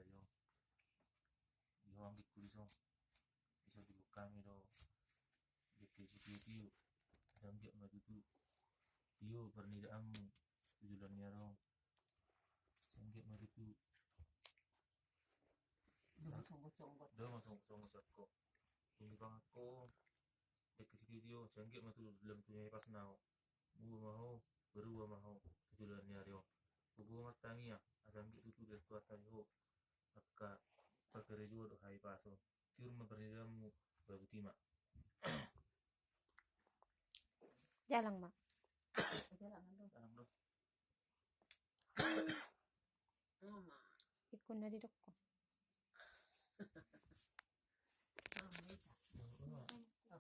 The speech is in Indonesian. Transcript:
yo di hoang kuliso iso dibukami do deke sikiti samge madudu iyo pernidaanmu tujulan yaro samge madudu do masong ko kung bang ako deke sikiti yo samge matu dalam tunya pas nao buah maho berua maho tujulan yaro bubu matangnya samge tutu del tua tariho akka pagerejo do hai paso tiur mempernidamu babutima Jalan, Mak. dalam do Ikut na di dokter.